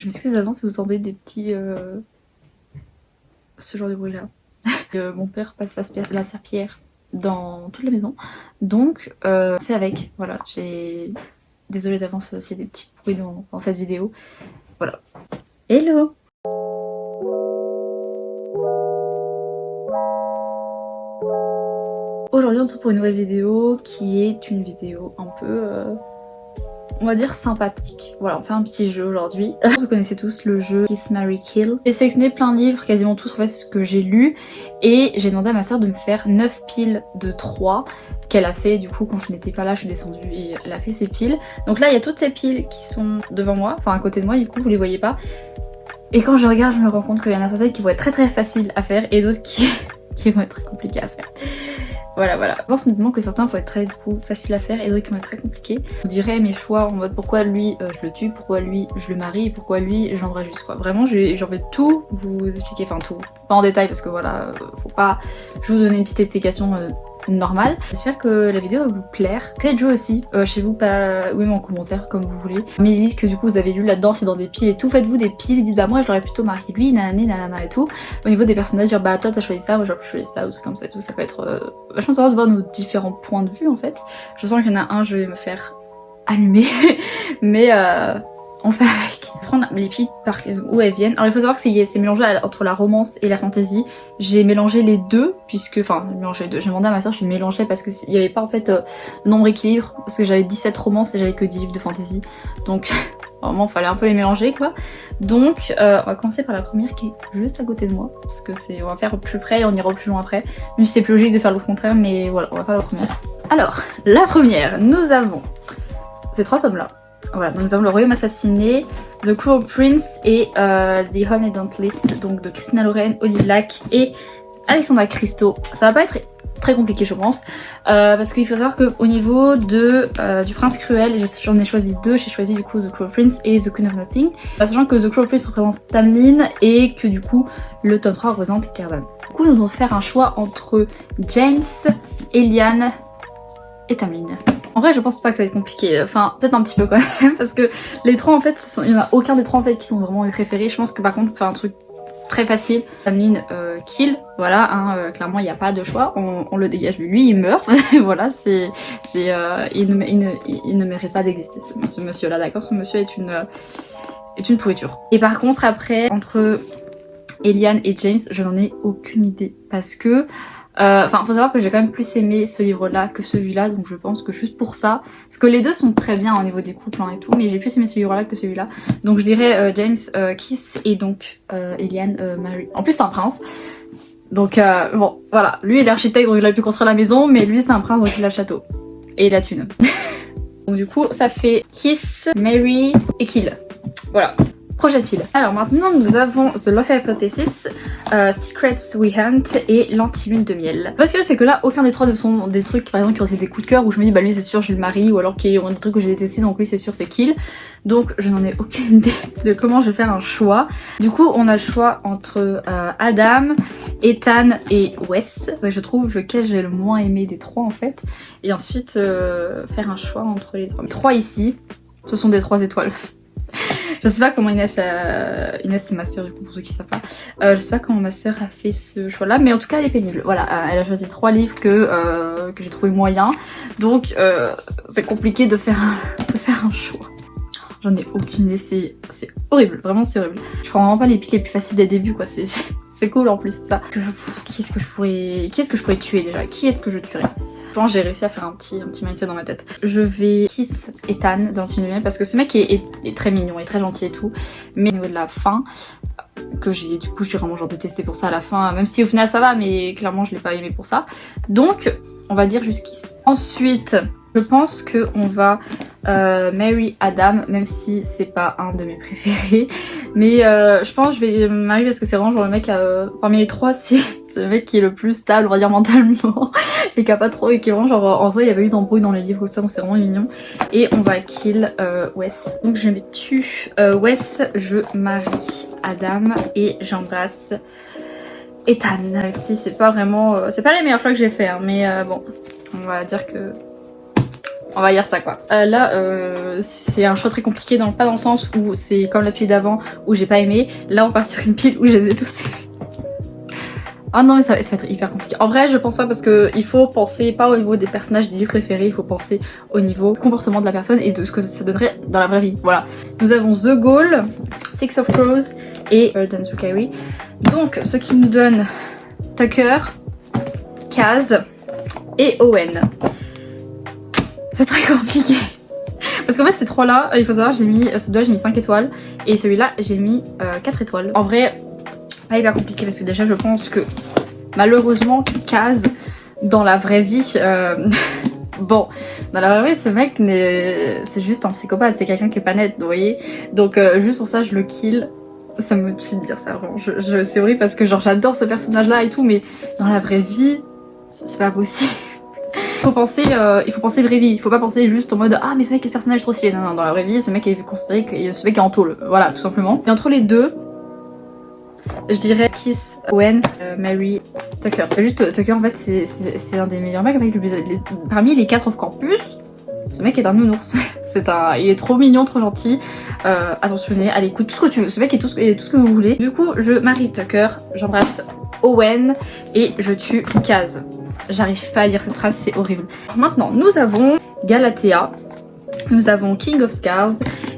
Je m'excuse d'avance si vous entendez des petits... ce genre de bruit là. Mon père passe la serpillière dans toute la maison. Donc, fait avec. Voilà, j'ai... Désolée d'avance s'il y a des petits bruits dans cette vidéo. Voilà. Hello! Aujourd'hui on se retrouve pour une nouvelle vidéo qui est une vidéo un peu... on va dire sympathique. Voilà, on fait un petit jeu aujourd'hui. Vous connaissez tous le jeu Kiss, Marry, Kill. J'ai sélectionné plein de livres, quasiment tous en fait ce que j'ai lu, et j'ai demandé à ma soeur de me faire 9 piles de 3 qu'elle a fait du coup quand je n'étais pas là, je suis descendue et elle a fait ses piles. Donc là il y a toutes ces piles qui sont devant moi, enfin à côté de moi du coup, vous les voyez pas. Et quand je regarde je me rends compte qu'il y en a certaines qui vont être très faciles à faire et d'autres qui vont être très compliquées à faire. Voilà. Je pense notamment que certains vont être très du coup faciles à faire et d'autres qui vont être très compliqués. Je dirais mes choix en mode pourquoi lui je le tue, pourquoi lui je le marie et pourquoi lui j'aimerais juste quoi. Vraiment j'en vais tout vous expliquer, enfin tout, pas en détail parce que voilà, faut pas je vous donner une petite explication normale. J'espère que la vidéo va vous plaire. Peut-être jouer aussi chez vous, pas oui mais en commentaire comme vous voulez. Mais ils disent que du coup vous avez lu là-dedans c'est dans des piles et tout, faites-vous des piles, ils disent bah moi je l'aurais plutôt marié lui, nanana et tout. Au niveau des personnages, dire bah toi t'as choisi ça, moi j'aurais choisi ça ou c'est comme ça et tout, ça peut être vachement sympa de voir nos différents points de vue en fait. Je sens qu'il y en a un, je vais me faire allumer, mais on fait avec. Prendre les piles par où elles viennent. Alors il faut savoir que c'est mélangé entre la romance et la fantasy. J'ai mélangé les deux, puisque, enfin, j'ai demandé à ma soeur, je mélangeais parce que il n'y avait pas en fait nombre équilibre, parce que j'avais 17 romances et j'avais que 10 livres de fantasy. Donc vraiment il fallait un peu les mélanger quoi. Donc on va commencer par la première qui est juste à côté de moi, parce que on va faire plus près et on ira plus loin après. Même si c'est plus logique de faire le contraire, mais voilà, on va faire la première. Alors, la première, nous avons ces 3 tomes là. Voilà, donc nous avons Le Royaume Assassiné, The Cruel Prince et The Unident List, donc de Christina Lauren, Olive Lack et Alexandra Christo. Ça va pas être très compliqué je pense, parce qu'il faut savoir qu'au niveau du Prince Cruel, j'en ai choisi 2, j'ai choisi du coup The Cruel Prince et The Queen of Nothing, sachant que The Cruel Prince représente Tamlin et que du coup le tome 3 représente Caravan. Du coup nous devons faire un choix entre James, Eliane et Tamlin. En vrai je pense pas que ça va être compliqué, enfin peut-être un petit peu quand même parce que les 3 en fait, il y en a aucun des 3 en fait qui sont vraiment mes préférés. Je pense que par contre faire un truc très facile, Tamlin kill, voilà, hein, clairement il n'y a pas de choix, on le dégage, lui il meurt, voilà, il ne mérite pas d'exister ce monsieur là, d'accord, ce monsieur est une pourriture. Et par contre après, entre Eliane et James, je n'en ai aucune idée parce que enfin, faut savoir que j'ai quand même plus aimé ce livre-là que celui-là, donc je pense que juste pour ça, parce que les deux sont très bien au niveau des couples hein, et tout, mais j'ai plus aimé ce livre-là que celui-là. Donc je dirais James Kiss et donc Eliane Mary. En plus c'est un prince, donc bon, voilà, lui il est architecte donc il a pu construire la maison, mais lui c'est un prince donc il a le château et la thune. Donc du coup ça fait Kiss, Mary et Kill. Voilà. Projet de pile. Alors maintenant nous avons The Love Hypothesis, Secrets We Hunt et l'Anti-Lune de Miel. Parce que c'est que là aucun des 3 ne sont des trucs par exemple qui ont été des coups de cœur où je me dis bah lui c'est sûr je le marie, ou alors qui ont des trucs que j'ai détestés donc lui c'est sûr c'est kill. Donc je n'en ai aucune idée de comment je vais faire un choix. Du coup on a le choix entre Adam, Ethan et Wes. Ouais, je trouve lequel j'ai le moins aimé des 3 en fait. Et ensuite faire un choix entre les 3. Les 3 ici, ce sont des 3 étoiles. Je sais pas comment Inès c'est ma soeur du coup pour ceux qui savent pas. Je sais pas comment ma soeur a fait ce choix là, mais en tout cas elle est pénible. Voilà, elle a choisi 3 livres que j'ai trouvé moyens. Donc c'est compliqué de faire un choix. J'en ai aucune idée, c'est horrible, vraiment c'est horrible. Je prends vraiment pas les piles les plus faciles dès le début quoi, c'est cool en plus ça. Qui est-ce que je pourrais tuer déjà? Qui est-ce que je tuerais? Je pense que j'ai réussi à faire un petit mindset dans ma tête. Je vais kiss Ethan dans le film de miel parce que ce mec est très mignon et très gentil et tout. Mais au niveau de la fin, que j'ai du coup je suis vraiment genre détestée pour ça à la fin. Même si au final ça va, mais clairement je l'ai pas aimé pour ça. Donc on va dire juste kiss. Ensuite, je pense qu'on va marry Adam, même si c'est pas un de mes préférés. Mais je pense que je vais marry parce que c'est vraiment genre le mec, parmi les 3, c'est le mec qui est le plus stable, on va dire mentalement, et qui a pas trop, et qui est vraiment genre, en vrai il y avait eu d'embrouilles dans les livres, tout ça, donc c'est vraiment mignon. Et on va kill Wes. Donc je vais tuer Wes, je marie Adam et j'embrasse Ethan. Même si c'est pas vraiment, c'est pas les meilleurs choix que j'ai fait, hein, mais bon, on va dire que On va dire ça quoi. Là, c'est un choix très compliqué, pas dans le sens où c'est comme la pile d'avant où j'ai pas aimé. Là, on part sur une pile où je les ai tous aimés. Ah non mais ça va être hyper compliqué. En vrai je pense pas parce que il faut penser pas au niveau des personnages des livres préférés, il faut penser au niveau comportement de la personne et de ce que ça donnerait dans la vraie vie. Voilà. Nous avons The Ghoul, Six of Crows et Dance with Carrie. Donc ce qui nous donne Tucker, Kaz et Owen. C'est très compliqué. Parce qu'en fait ces trois là, il faut savoir j'ai mis 5 étoiles et celui-là j'ai mis 4 étoiles. En vrai pas hyper compliqué parce que déjà je pense que malheureusement Kaz dans la vraie vie bon dans la vraie vie ce mec c'est juste un psychopathe, c'est quelqu'un qui est pas net vous voyez, donc juste pour ça je le kill. Ça me fait de dire ça vraiment, c'est horrible parce que genre j'adore ce personnage là et tout mais dans la vraie vie c'est pas possible. Il faut penser vraie vie, il faut pas penser juste en mode ah mais ce mec est personnage trop stylé, non dans la vraie vie ce mec est considéré que ce mec est en tôle, voilà tout simplement. Et entre les deux je dirais Kiss, Owen, Mary, Tucker. T'as vu Tucker en fait c'est un des meilleurs mecs avec parmi les 4 off campus. Ce mec est un nounours. Il est trop mignon, trop gentil, attentionné, à l'écoute, tout ce que tu veux. Ce mec est tout ce que vous voulez. Du coup je marie Tucker, j'embrasse Owen et je tue Kaz. J'arrive pas à dire cette phrase, c'est horrible. Maintenant nous avons Galatea, nous avons King of Scars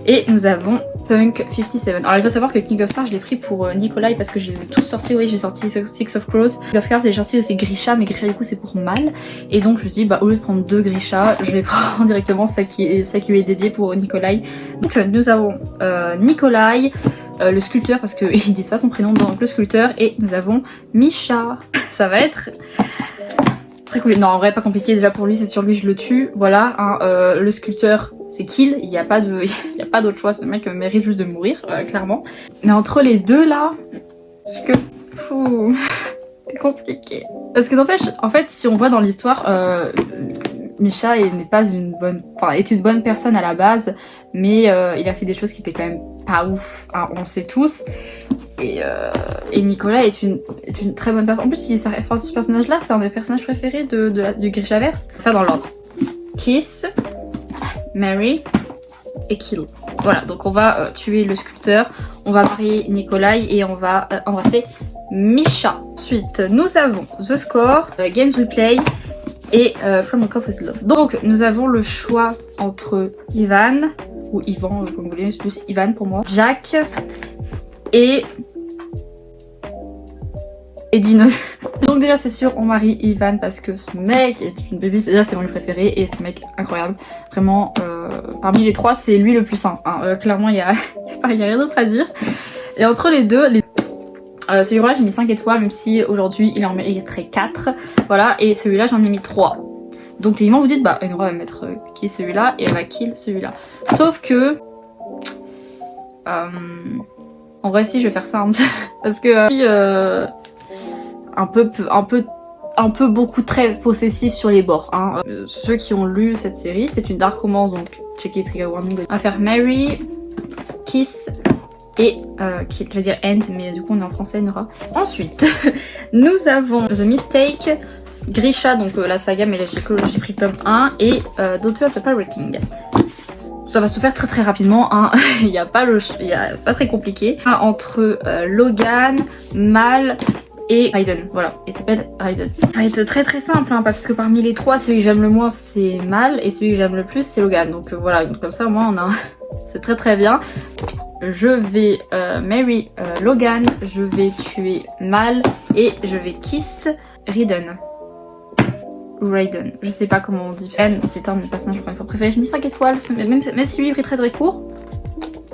et nous avons Punk 57. Alors il faut savoir que King of Scars je l'ai pris pour Nikolai parce que je les ai tous sortis, oui j'ai sorti Six of Crows. King of Scars j'ai sorti aussi Grisha, mais Grisha du coup c'est pour mal. Et donc je me dis bah au lieu de prendre 2 Grisha, je vais prendre directement celle qui lui est dédiée pour Nikolai. Donc nous avons Nikolai, le sculpteur parce qu'il dit pas son prénom donc le sculpteur, et nous avons Misha. Ça va être très compliqué. Non en vrai pas compliqué, déjà pour lui c'est sur lui je le tue, voilà hein, le sculpteur c'est kill, il n'y a pas d'autre choix, ce mec mérite juste de mourir clairement. Mais entre les deux là, c'est que c'est compliqué. Parce que en fait si on voit dans l'histoire Misha n'est pas est une bonne personne à la base, mais il a fait des choses qui étaient quand même pas ouf, hein, on le sait tous. Et Nicolas est une très bonne personne. En plus, ce personnage-là, c'est un des personnages préférés du Grishaverse. Faire dans l'ordre. Kiss, Mary et Kill. Voilà, donc on va tuer le sculpteur, on va marier Nikolai et on va embrasser Misha. Ensuite, nous avons The Score, Games We Play et From a Cough with Love. Donc, nous avons le choix entre Ivan, ou Ivan, comme vous voulez, c'est plus Ivan pour moi, Jack et Dino. Donc déjà c'est sûr on marie Ivan parce que ce mec est une bébite, déjà c'est mon préféré et ce mec incroyable. Vraiment parmi les 3 c'est lui le plus sain, hein. Clairement il y a rien d'autre à dire. Et entre les deux, celui-là j'ai mis 5 étoiles même si aujourd'hui il en mériterait 4. Voilà, et celui-là j'en ai mis 3. Donc techniquement vous dites bah Enora va mettre qui celui-là et elle va kill celui-là. Sauf que en vrai si je vais faire ça parce que un peu beaucoup très possessif sur les bords hein. Ceux qui ont lu cette série, c'est une dark romance donc checkez trigger warning. On va faire Mary, Kiss et Kill, je vais dire End mais du coup on est en français Nora. Ensuite nous avons The Mistake, Grisha donc la saga mais là j'ai pris tome 1 et Daughter of the Pirate King. Ça va se faire très très rapidement, hein. C'est pas très compliqué. Entre Logan, Mal et Raiden, voilà, il s'appelle Raiden. Ça va être très très simple, hein, parce que parmi les 3, celui que j'aime le moins c'est Mal et celui que j'aime le plus c'est Logan. Donc voilà, comme ça au moins on a c'est très très bien. Je vais marry Logan, je vais tuer Mal et je vais kiss Raiden. Raiden, je sais pas comment on dit. C'est un de mes personnages encore une fois préférés. J'ai mis 5 étoiles, même si le livre est très très court.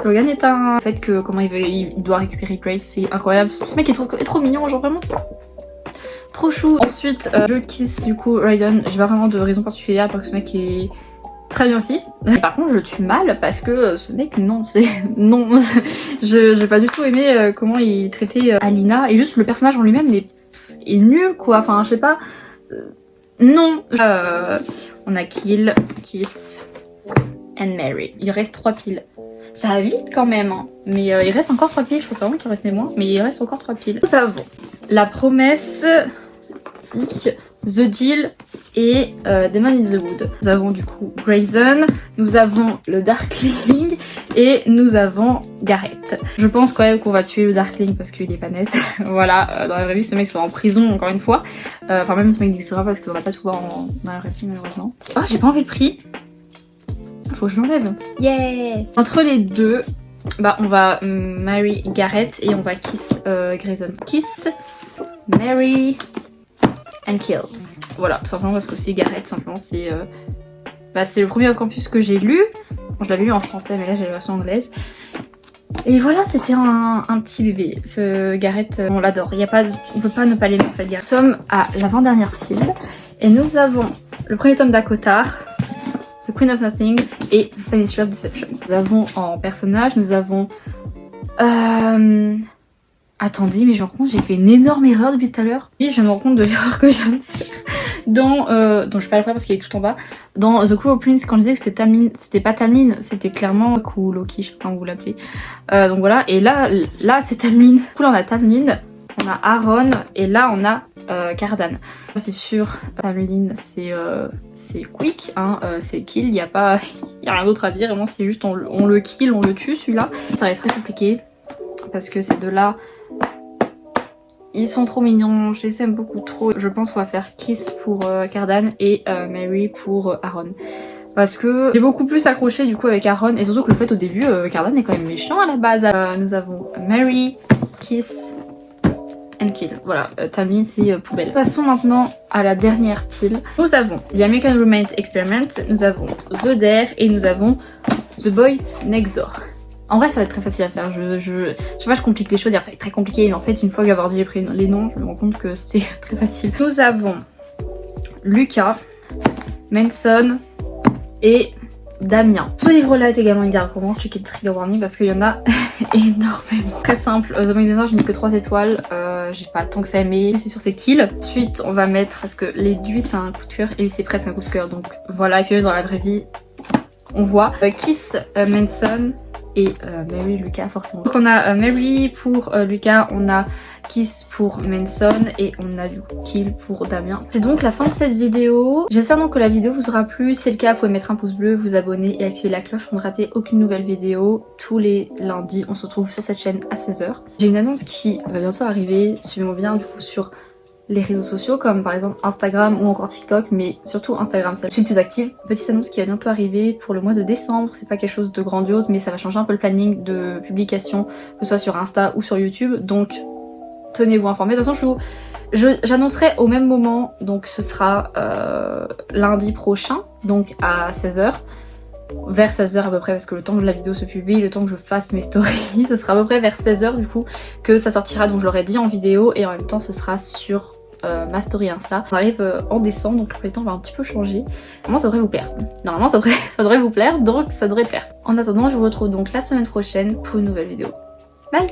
Logan est un fait que comment il doit récupérer Grace, c'est incroyable. Ce mec est trop mignon, genre vraiment trop chou. Ensuite, je kiss du coup Raiden. J'ai pas vraiment de raison particulière parce que ce mec est très bien aussi. Et par contre, je tue Mal parce que ce mec, non, non. J'ai pas du tout aimé comment il traitait Alina et juste le personnage en lui-même est nul quoi. Enfin, je sais pas. Non. On a Kill, Kiss and Mary. Il reste 3 piles. Ça va vite quand même, hein. Mais il reste encore 3 piles. Je pensais vraiment qu'il restait moins, mais il reste encore 3 piles. Nous avons la promesse. The Deal et Demon in the Wood. Nous avons du coup Grayson, nous avons le Darkling et nous avons Garrett. Je pense quand même qu'on va tuer le Darkling parce qu'il est pas net. Voilà, dans la vraie vie ce mec sera en prison encore une fois. Enfin même ce mec n'existera pas parce qu'on va pas tout voir dans la vraie vie malheureusement. Oh j'ai pas envie le prix. Faut que je l'enlève. Yeah. Entre les deux, bah on va marry Garrett et on va kiss Grayson. Kiss, marry and kill. Voilà, tout simplement parce que c'est Garrett, tout simplement c'est le premier Off-Campus que j'ai lu. Bon, je l'avais lu en français mais là j'ai la version anglaise. Et voilà, c'était un petit bébé. Ce Garrett, on l'adore. On peut pas ne pas l'aimer en fait. Nous sommes à l'avant-dernière file et nous avons le premier tome d'Akotar, The Queen of Nothing et Spanish Love Deception. Nous avons en personnage, nous avons... Attendez, mais je me rends compte, j'ai fait une énorme erreur depuis tout à l'heure. Oui, je me rends compte de l'erreur que je viens de faire. Dont je vais pas le faire parce qu'il est tout en bas. Dans The Cruel Prince, quand je disais que c'était Tamlin, c'était pas Tamlin, c'était clairement ou Loki, je sais pas comment vous l'appelez. Donc voilà, et là c'est Tamlin. Du coup là on a Tamlin, on a Aaron, et là on a Cardan. C'est sûr, Tamlin c'est quick, hein, c'est kill, y a rien d'autre à dire, vraiment c'est juste on le kill, on le tue celui-là. Ça reste très compliqué, parce que ces deux-là, ils sont trop mignons, je les aime beaucoup trop. Je pense qu'on va faire Kiss pour Cardan et Mary pour Aaron. Parce que j'ai beaucoup plus accroché du coup avec Aaron, et surtout que le fait au début, Cardan est quand même méchant à la base. Nous avons Mary, Kiss and Kill. Voilà, Tamlin c'est poubelle. Passons maintenant à la dernière pile. Nous avons The American Roommate Experiment, nous avons The Dare et nous avons The Boy Next Door. En vrai ça va être très facile à faire, je sais pas, je complique les choses, ça va être très compliqué, mais en fait une fois qu'avoir dit les noms, je me rends compte que c'est très facile. Nous avons Lucas, Manson et Damien. Ce livre-là est également une garde romance, je clique trigger warning parce qu'il y en a énormément. Très simple, The Boy Next Door, j'ai mis que 3 étoiles, j'ai pas tant que ça aimé, c'est sûr c'est kill. Ensuite on va mettre, parce que lui c'est un coup de cœur et lui c'est presque un coup de cœur, donc voilà, et puis dans la vraie vie on voit Kiss, Manson et Mary, Lucas forcément. Donc on a Mary pour Lucas, on a Kiss pour Manson et on a du coup Kill pour Damien. C'est donc la fin de cette vidéo. J'espère donc que la vidéo vous aura plu. Si c'est le cas, vous pouvez mettre un pouce bleu, vous abonner et activer la cloche pour ne rater aucune nouvelle vidéo. Tous les lundis, on se retrouve sur cette chaîne à 16h. J'ai une annonce qui va bientôt arriver. Suivez-moi bien du coup sur les réseaux sociaux comme par exemple Instagram ou encore TikTok, mais surtout Instagram, je suis le plus active. Petite annonce qui va bientôt arriver pour le mois de décembre, c'est pas quelque chose de grandiose mais ça va changer un peu le planning de publication, que ce soit sur Insta ou sur YouTube, donc tenez-vous informés. De toute façon j'annoncerai au même moment, donc ce sera lundi prochain, donc à 16h. Vers 16h à peu près, parce que le temps que la vidéo se publie, le temps que je fasse mes stories, ce sera à peu près vers 16h du coup que ça sortira, donc je l'aurai dit en vidéo et en même temps ce sera sur ma story Insta. On arrive en décembre, donc le temps va un petit peu changer. Normalement ça devrait vous plaire. Normalement ça devrait vous plaire, donc ça devrait le faire. En attendant, je vous retrouve donc la semaine prochaine pour une nouvelle vidéo. Bye!